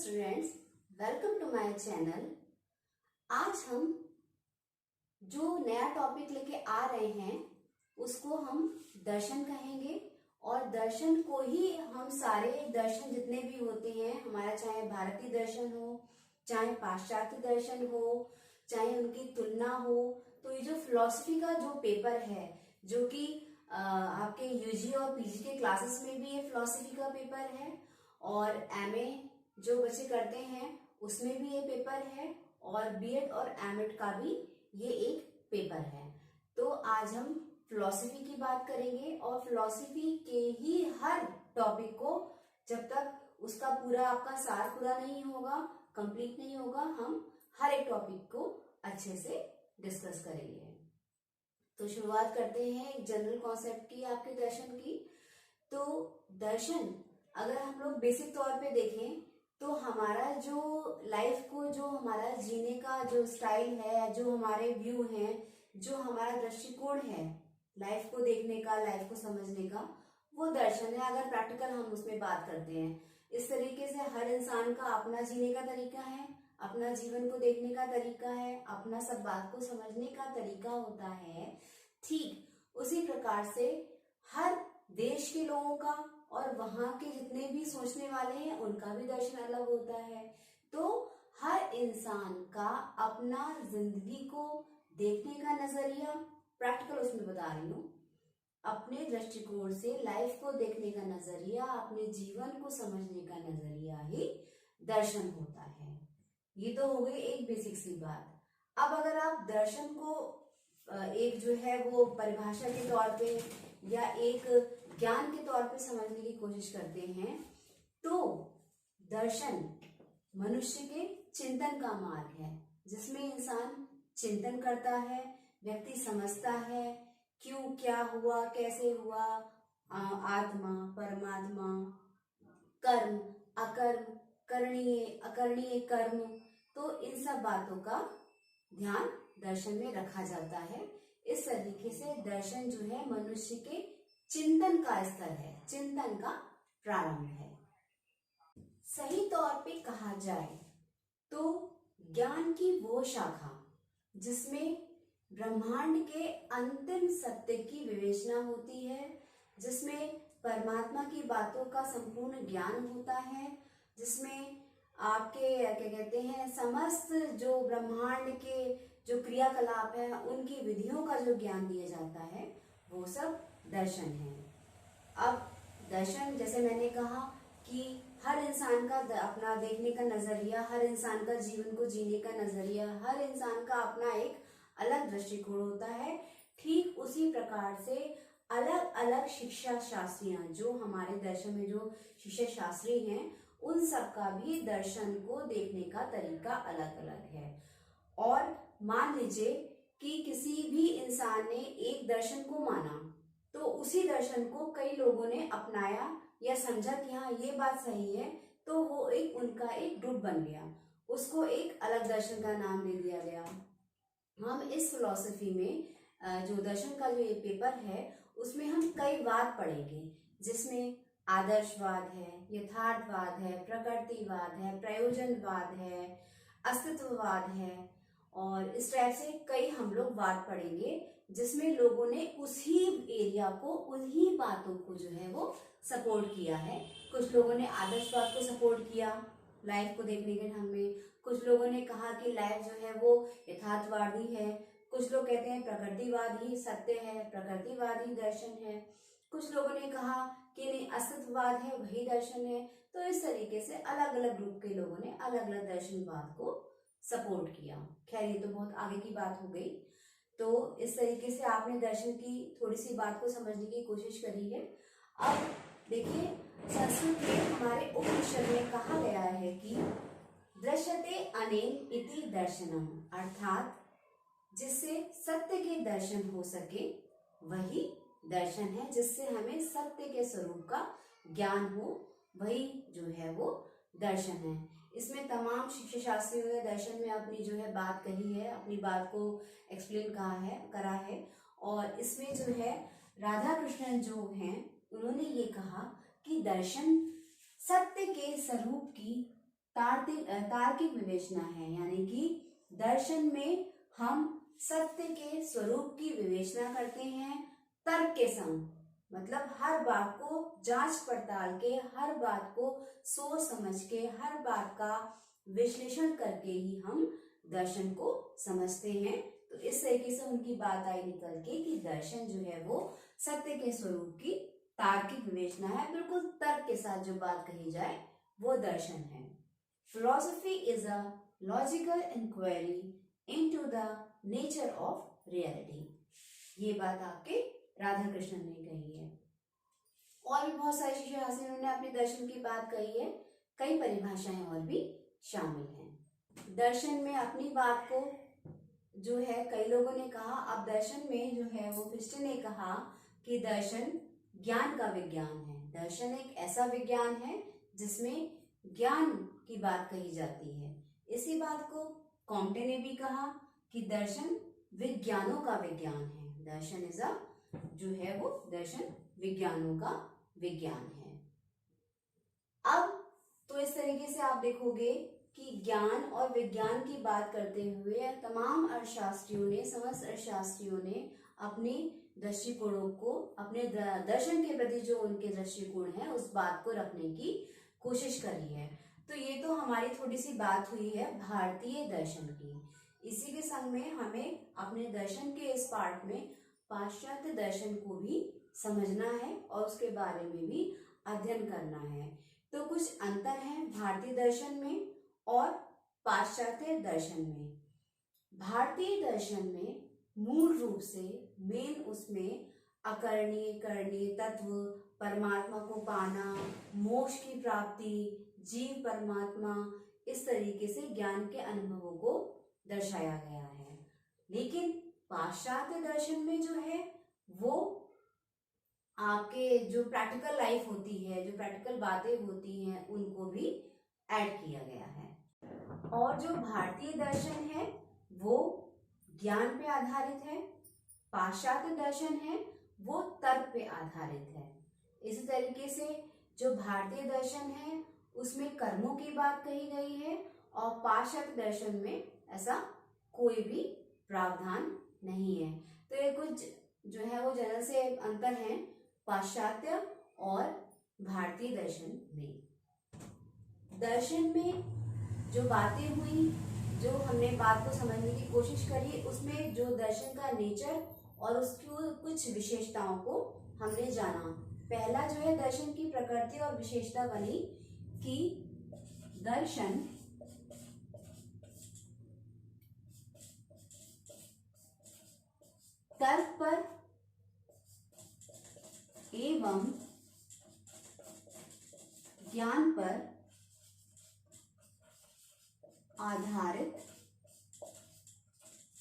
Students, welcome to my channel. आज हम जो नया टॉपिक लेके आ रहे हैं उसको हम दर्शन कहेंगे। और दर्शन को ही हम सारे दर्शन जितने भी होते हैं हमारा, चाहे भारतीय दर्शन हो, चाहे पाश्चात्य दर्शन हो, चाहे उनकी तुलना हो, तो ये जो फिलॉसफी का जो पेपर है जो कि आपके यूजी और पीजी के क्लासेस में भी ये फिलॉसफी का पेपर है, और एमए जो बच्चे करते हैं उसमें भी ये पेपर है, और बीएड और एमएड का भी ये एक पेपर है। तो आज हम फिलॉसफी की बात करेंगे और फिलॉसफी के ही हर टॉपिक को, जब तक उसका पूरा आपका सार पूरा नहीं होगा, कंप्लीट नहीं होगा, हम हर एक टॉपिक को अच्छे से डिस्कस करेंगे। तो शुरुआत करते हैं एक जनरल कॉन्सेप्ट की, आपके दर्शन की। तो दर्शन अगर हम लोग बेसिक तौर पे देखें तो हमारा जो लाइफ को, जो हमारा जीने का जो स्टाइल है, जो हमारे व्यू हैं, जो हमारा दृष्टिकोण है लाइफ को देखने का, लाइफ को समझने का, वो दर्शन है। अगर प्रैक्टिकल हम उसमें बात करते हैं, इस तरीके से हर इंसान का अपना जीने का तरीका है, अपना जीवन को देखने का तरीका है, अपना सब बात को समझने का तरीका होता है। ठीक उसी प्रकार से हर देश के लोगों का और वहां के जितने भी सोचने वाले हैं उनका भी दर्शन अलग होता है। तो हर इंसान का अपना जिंदगी को देखने का नजरिया, प्रैक्टिकल उसमें बता रही हूँ, अपने दृष्टिकोण से लाइफ को देखने का नजरिया, अपने जीवन को समझने का नजरिया ही दर्शन होता है। ये तो हो गई एक बेसिक सी बात। अब अगर आप दर्शन को एक जो है वो परिभाषा के तौर पे या एक ज्ञान के तौर पे समझने की कोशिश करते हैं, तो दर्शन मनुष्य के चिंतन का मार्ग है, जिसमें इंसान चिंतन करता है, व्यक्ति समझता है क्यों, क्या हुआ, कैसे हुआ, आत्मा, परमात्मा, कर्म, अकर्म, करणीय, अकरणीय कर्म, तो इन सब बातों का ध्यान दर्शन में रखा जाता है। इस तरीके से दर्शन जो है मनुष्य के चिंतन का स्तर है, चिंतन का प्रारंभ है। सही तौर पे कहा जाए तो ज्ञान की वो शाखा जिसमें ब्रह्मांड के अंतिम सत्य की विवेचना होती है, जिसमें परमात्मा की बातों का संपूर्ण ज्ञान होता है, जिसमें आपके क्या कहते हैं समस्त जो ब्रह्मांड के जो क्रियाकलाप है उनकी विधियों का जो ज्ञान दिया जाता है, वो सब दर्शन है। अब दर्शन, जैसे मैंने कहा कि हर इंसान का अपना देखने का नजरिया, हर इंसान का जीवन को जीने का नजरिया, हर इंसान का अपना एक अलग दृष्टिकोण होता है। ठीक उसी प्रकार से अलग अलग शिक्षा शास्त्रियां, जो हमारे दर्शन में जो शिक्षा शास्त्री हैं, उन सब का भी दर्शन को देखने का तरीका अलग अलग है। और मान लीजिए कि किसी भी इंसान ने एक दर्शन को माना, तो उसी दर्शन को कई लोगों ने अपनाया या समझा कि हाँ ये बात सही है, तो वो एक उनका एक ग्रुप बन गया, उसको एक अलग दर्शन का नाम दे दिया गया। हम इस फिलॉसफी में जो दर्शन का जो ये पेपर है उसमें हम कई वाद पढ़ेंगे, जिसमें आदर्शवाद है, यथार्थवाद है, प्रकृतिवाद है, प्रयोजनवाद है, अस्तित्ववाद है, और इस टाइप से कई हम लोग वाद पढ़ेंगे, जिसमें लोगों ने उसी एरिया को, उन्हीं बातों को जो है वो सपोर्ट किया है। कुछ लोगों ने आदर्शवाद को सपोर्ट किया लाइफ को देखने के ढंग में, कुछ लोगों ने कहा कि लाइफ जो है वो यथार्थवादी है, कुछ लोग कहते हैं प्रकृतिवाद ही सत्य है, प्रकृतिवाद ही दर्शन है, कुछ लोगों ने कहा कि नहीं अस्तित्ववाद है वही दर्शन है। तो इस तरीके से अलग अलग ग्रुप के लोगों ने अलग अलग दर्शनवाद को सपोर्ट किया। खैर ये तो बहुत आगे की बात हो गई। तो इस तरीके से आपने दर्शन की थोड़ी सी बात को समझने की कोशिश करी है। अब देखिए, संस्कृत में हमारे उपनिषद में कहा गया है कि दृश्यते अनेन इति दर्शनम, अर्थात जिससे सत्य के दर्शन हो सके वही दर्शन है, जिससे हमें सत्य के स्वरूप का ज्ञान हो, वही जो है वो दर्शन है। इसमें तमाम शिक्षा शास्त्रियों ने दर्शन में अपनी जो है बात कही है, अपनी बात को एक्सप्लेन करा है। और इसमें जो है राधा कृष्णन जो हैं उन्होंने ये कहा कि दर्शन सत्य के स्वरूप की तार्किक विवेचना है, यानी कि दर्शन में हम सत्य के स्वरूप की विवेचना करते हैं तर्क के संग, मतलब हर बात को जांच पड़ताल के, हर बात को सोच समझ के, हर बात का विश्लेषण करके ही हम दर्शन को समझते हैं। तो इस तरीके से उनकी बात आई निकल के कि दर्शन जो है वो सत्य के स्वरूप की तार्किक विवेचना है, बिल्कुल तर्क के साथ जो बात कही जाए वो दर्शन है। Philosophy is a logical inquiry into the nature of reality. ये बात आपके राधा कृष्णन ने कही है। और भी बहुत सारी चीजें हासिल उन्होंने अपने दर्शन की बात कही है, कई परिभाषाएं और भी शामिल हैं। दर्शन में अपनी बात को जो है कई लोगों ने कहा, अब दर्शन में जो है वो फिस्टे ने कहा कि दर्शन ज्ञान का विज्ञान है। दर्शन एक ऐसा विज्ञान है जिसमें ज्ञान की बात कही जाती है। इसी बात को कॉम्टे ने भी कहा कि दर्शन विज्ञानों का विज्ञान है। दर्शन इज अ जो है वो दर्शन विज्ञानों का विज्ञान है। अब तो इस तरीके से आप देखोगे कि ज्ञान और विज्ञान की बात करते हुए तमाम अर्थशास्त्रियों ने, समस्त अर्थशास्त्रियों ने अपने दृष्टिकोणों को, अपने दर्शन के प्रति जो उनके दृष्टिकोण है उस बात को रखने की कोशिश करी है। तो ये तो हमारी थोड़ी सी बात हुई है भारतीय दर्शन की। इसी के संग में हमें अपने दर्शन के इस पार्ट में पाश्चात्य दर्शन को भी समझना है और उसके बारे में भी अध्ययन करना है। तो कुछ अंतर है भारतीय दर्शन में और पाश्चात्य दर्शन में। भारतीय दर्शन में मूल रूप से मेन उसमें अकरणीय करणीय तत्व, परमात्मा को पाना, मोक्ष की प्राप्ति, जीव परमात्मा, इस तरीके से ज्ञान के अनुभवों को दर्शाया गया है। लेकिन पाश्चात्य दर्शन में जो है वो आपके जो प्रैक्टिकल लाइफ होती है, जो प्रैक्टिकल बातें होती हैं, उनको भी ऐड किया गया है। और जो भारतीय दर्शन है वो ज्ञान पे आधारित है, पाश्चात्य दर्शन है वो तर्क पे आधारित है। इसी तरीके से जो भारतीय दर्शन है उसमें कर्मों की बात कही गई है और पाश्चात्य दर्शन में ऐसा कोई भी प्रावधान नहीं है। तो ये कुछ जो है वो जनरल से अंतर है पाश्चात्य और भारतीय दर्शन में। दर्शन में जो बातें हुई, जो हमने बात को समझने की कोशिश करी, उसमें जो दर्शन का नेचर और उसकी कुछ विशेषताओं को हमने जाना। पहला जो है दर्शन की प्रकृति और विशेषता बनी कि दर्शन तर्क पर एवं ज्ञान पर आधारित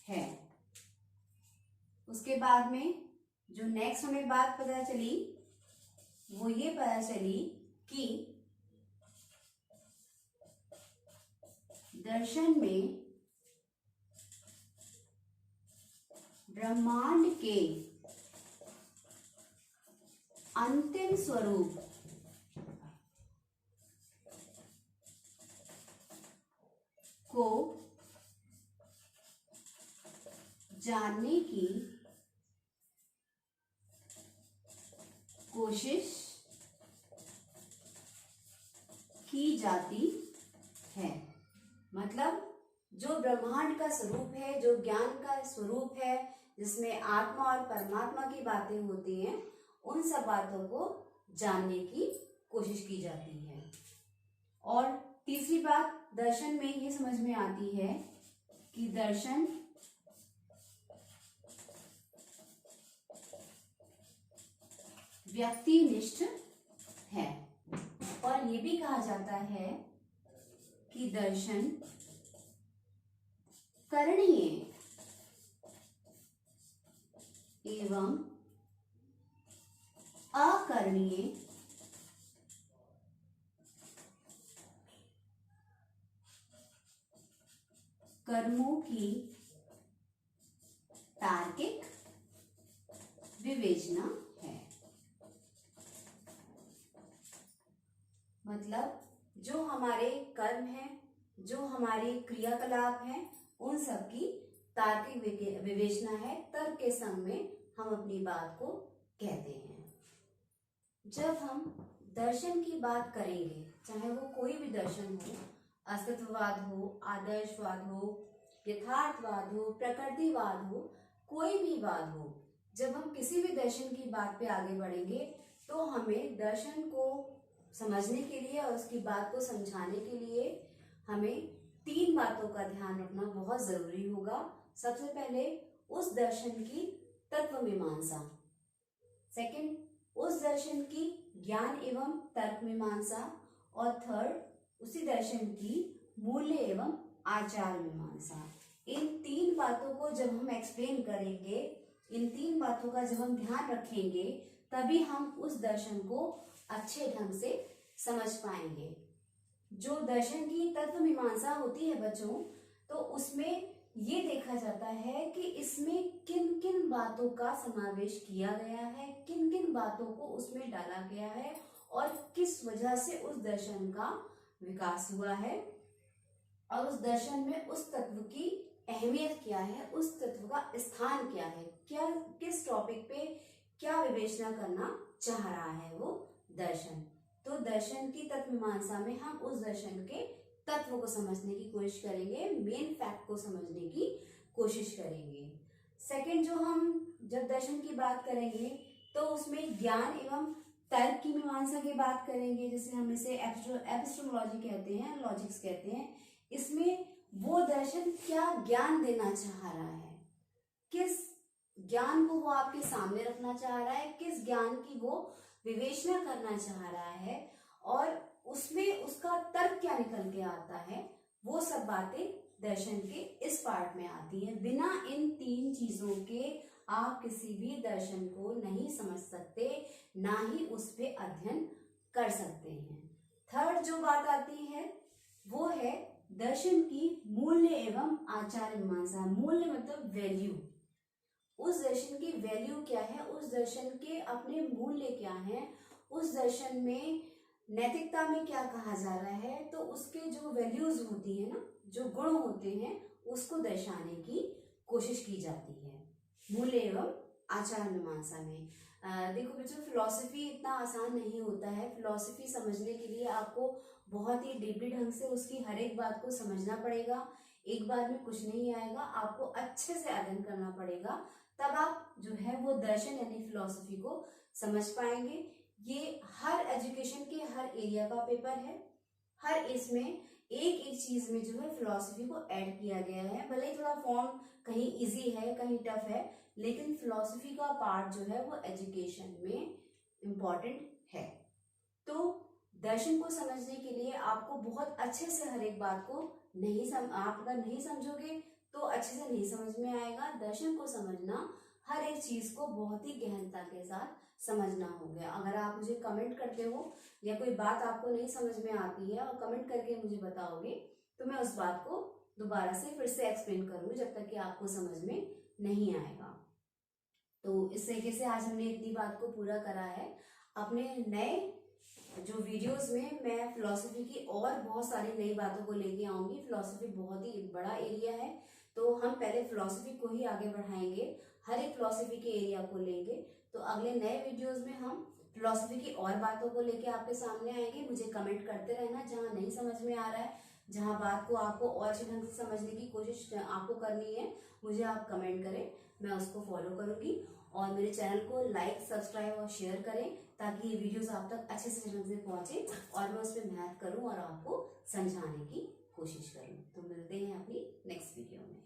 है। उसके बाद में जो नेक्स्ट हमें बात पता चली वो ये पता चली कि दर्शन में ब्रह्मांड के अंतिम स्वरूप को जानने की कोशिश की जाती है। मतलब जो ब्रह्मांड का स्वरूप है, जो ज्ञान का स्वरूप है, जिसमें आत्मा और परमात्मा की बातें होती हैं, उन सब बातों को जानने की कोशिश की जाती है। और तीसरी बात दर्शन में ये समझ में आती है कि दर्शन व्यक्तिनिष्ठ है। और ये भी कहा जाता है कि दर्शन करणीय एवं अकरणीय कर्मों की तार्किक विवेचना है। मतलब जो हमारे कर्म हैं, जो हमारे क्रियाकलाप हैं, उन सब की तार्किक विवेचना है। तर्क के संग में हम अपनी बात को कहते हैं। जब हम दर्शन की बात करेंगे, चाहे वो कोई भी दर्शन हो, अस्तित्ववाद हो, आदर्शवाद हो, यथार्थवाद हो, प्रकृतिवाद हो, कोई भी वाद हो, जब हम किसी भी दर्शन की बात पे आगे बढ़ेंगे तो हमें दर्शन को समझने के लिए और उसकी बात को समझाने के लिए हमें 3 बातों का ध्यान रखना बहुत जरूरी होगा। सबसे पहले उस दर्शन की तत्व मीमांसा, सेकंड उस दर्शन की ज्ञान एवं तर्क मीमांसा, और थर्ड उसी दर्शन की मूल्य एवं आचार मीमांसा। इन 3 बातों को जब हम एक्सप्लेन करेंगे, इन 3 बातों का जब हम ध्यान रखेंगे, तभी हम उस दर्शन को अच्छे ढंग से समझ पाएंगे। जो दर्शन की तत्व मीमांसा होती है बच्चों, तो उसमें ये देखा जाता है कि इसमें किन किन बातों का समावेश किया गया है, किन किन बातों को उसमें डाला गया है और किस वजह से उस दर्शन का विकास हुआ है, और उस दर्शन में उस तत्व की अहमियत क्या है, उस तत्व का स्थान क्या है, क्या किस टॉपिक पे क्या विवेचना करना चाह रहा है वो दर्शन। तो दर्शन की तत्व मीमांसा में हम उस दर्शन के तत्व को समझने की कोशिश करेंगे, मेन फैक्ट को समझने की कोशिश करेंगे। सेकंड, जो हम जब दर्शन की बात करेंगे तो उसमें ज्ञान एवं तर्क की मीमांसा की बात करेंगे, जैसे हम इसे एपिस्टेमोलॉजी कहते हैं, लॉजिक्स कहते हैं। इसमें वो दर्शन क्या ज्ञान देना चाह रहा है, किस ज्ञान को वो आपके सामने रखना चाह रहा है, किस ज्ञान की वो विवेचना करना चाह रहा है, और उसमें उसका तर्क क्या निकल के आता है, वो सब बातें दर्शन के इस पार्ट में आती हैं। बिना इन 3 चीजों के आप किसी भी दर्शन को नहीं समझ सकते, ना ही उस पे अध्ययन कर सकते हैं। थर्ड जो बात आती है वो है दर्शन की मूल्य एवं आचार मीमांसा। मूल्य मतलब वैल्यू, उस दर्शन की वैल्यू क्या है, उस दर्शन के अपने मूल्य क्या है, उस दर्शन में नैतिकता में क्या कहा जा रहा है, तो उसके जो वैल्यूज होती है ना, जो गुण होते हैं, उसको दर्शाने की कोशिश की जाती है मूल्य एवं आचार मीमांसा में। देखो बच्चों, फिलॉसफी इतना आसान नहीं होता है। फिलॉसफी समझने के लिए आपको बहुत ही डीपली ढंग से उसकी हर एक बात को समझना पड़ेगा। एक बार में कुछ नहीं आएगा, आपको अच्छे से अध्ययन करना पड़ेगा, तब आप जो है वो दर्शन यानी फिलॉसफी को समझ पाएंगे। ये हर एजुकेशन के हर एरिया का पेपर है, हर इसमें एक एक चीज में जो है फिलॉसफी को ऐड किया गया है। भले ही थोड़ा फॉर्म कहीं इजी है, कहीं टफ है, लेकिन फिलॉसफी का पार्ट जो है वो एजुकेशन में इम्पॉर्टेंट है। तो दर्शन को समझने के लिए आपको बहुत अच्छे से हर एक बात को आप अगर नहीं समझोगे तो अच्छे से नहीं समझ में आएगा। दर्शन को समझना, हर एक चीज को बहुत ही गहनता के साथ समझना हो गया। अगर आप मुझे कमेंट करते हो या कोई बात आपको नहीं समझ में आती है और कमेंट करके मुझे बताओगे, तो मैं उस बात को दोबारा से फिर से एक्सप्लेन करूंगी जब तक कि आपको समझ में नहीं आएगा। तो इस तरीके से आज हमने इतनी बात को पूरा करा है। अपने नए जो वीडियोस में मैं फिलॉसफी की और बहुत सारी नई बातों को लेके आऊंगी। फिलॉसफी बहुत ही बड़ा एरिया है, तो हम पहले फिलॉसफी को ही आगे बढ़ाएंगे, हर एक फिलॉसफी के एरिया को लेंगे। तो अगले नए वीडियोस में हम फिलॉसफी की और बातों को लेके आपके सामने आएंगे। मुझे कमेंट करते रहना, जहाँ नहीं समझ में आ रहा है, जहाँ बात को आपको और अच्छे ढंग से समझने की कोशिश आपको करनी है, मुझे आप कमेंट करें, मैं उसको फॉलो करूंगी। और मेरे चैनल को लाइक, सब्सक्राइब और शेयर करें, ताकि ये वीडियोस आप तक अच्छे से ढंग से पहुंचे और मैं उस पर मेहनत करूं और आपको समझाने की कोशिश करूं। तो मिलते हैं अपनी नेक्स्ट वीडियो में।